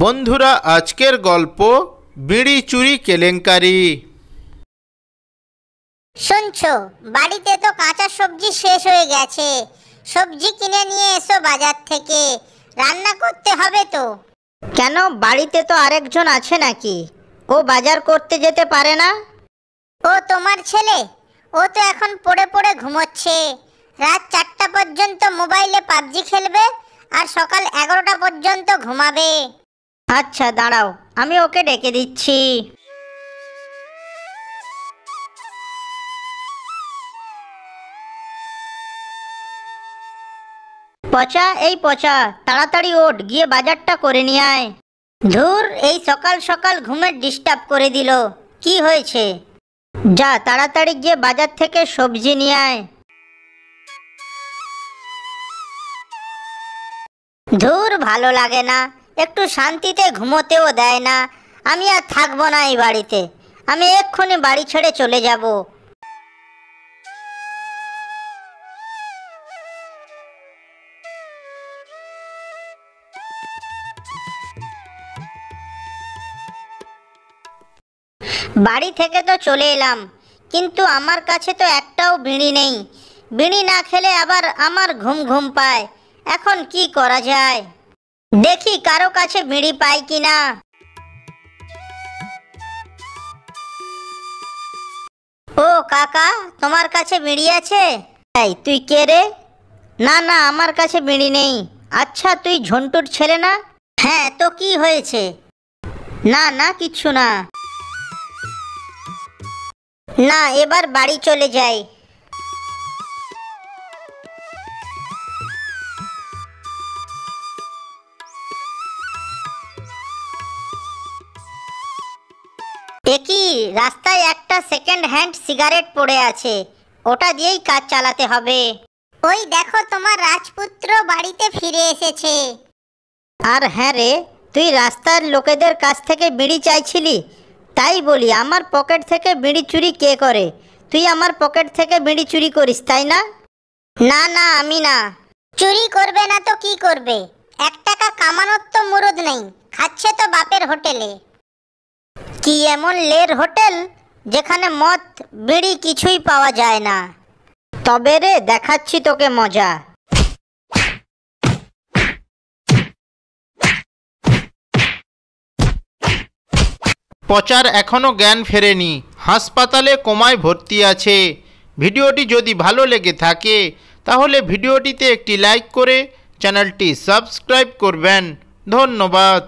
বন্ধুরা, আজকের গল্প বিড়ি চুরি কেলেঙ্কারি। শুনছো, বাড়িতে তো কাঁচা সবজি শেষ হয়ে গেছে। সবজি কিনে নিয়ে এসো বাজার থেকে, রান্না করতে হবে তো। কেন, বাড়িতে তো আরেকজন আছে নাকি? ও বাজার করতে যেতে পারে না? ও তোমার ছেলে? ও তো এখন পড়ে পড়ে ঘুমোচ্ছে। রাত 4টা পর্যন্ত মোবাইলে পাবজি খেলবে আর সকাল 11টা পর্যন্ত ঘুমাবে। আচ্ছা দাঁড়াও, আমি ওকে ডেকে দিচ্ছি। পচা, এই পচা, তাড়াতাড়ি ওঠ, গিয়ে বাজারটা করে নিয়ে আয়। ধুর, এই সকাল সকাল ঘুমের ডিস্টার্ব করে দিল। কি হয়েছে? যা তাড়াতাড়ি গিয়ে বাজার থেকে সবজি নিয়ে আয়। ধুর, ভালো লাগে না, একটু শান্তিতে ঘুমোতেও দেয় না। আমি আর থাকবো না এই বাড়িতে, আমি এক্ষুনি বাড়ি ছেড়ে চলে যাব। বাড়ি থেকে তো চলে এলাম, কিন্তু আমার কাছে তো একটাও বিড়ি নেই। বিড়ি না খেলে আবার আমার ঘুম ঘুম পায়। এখন কি করা যায়? দেখি কারো কাছে বিড়ি পাই কিনা। ও কাকা, তোমার কাছে বিড়ি আছে? এই তুই কে রে? না না, আমার কাছে বিড়ি নেই। আচ্ছা, তুই ঝন্টুর ছেলে না? হ্যাঁ, তো কি হয়েছে? না না, কিচ্ছু না। না, এবার বাড়ি চলে যাই। একই রাস্তায় একটা সেকেন্ড হ্যান্ড সিগারেট পড়ে আছে, ওটা দিয়েই কাজ চালাতে হবে। ওই দেখো, তোমার রাজপুত্র বাড়িতে ফিরে এসেছে। আর হ্যাঁ রে, তুই রাস্তার লোকেদের কাছ থেকে বিড়ি চাইছিলি, তাই বলি আমার পকেট থেকে বিড়ি চুরি কে করে? তুই আমার পকেট থেকে বিড়ি চুরি করিস, তাই না? না না, আমি না। চুরি করবে না তো কি করবে? 1 টাকা কামানোর তো মুরদ নেই, খাচ্ছে তো বাপের হোটেলে। কি এমন লের হোটেল যেখানে মদ বিড়ি কিছুই পাওয়া যায় না? তবে রে, দেখাচ্ছি তোকে মজা। পচার এখনও জ্ঞান ফেরেনি, হাসপাতালে কোমায় ভর্তি আছে। ভিডিওটি যদি ভালো লেগে থাকে তাহলে ভিডিওটিতে একটি লাইক করে চ্যানেলটি সাবস্ক্রাইব করবেন। ধন্যবাদ।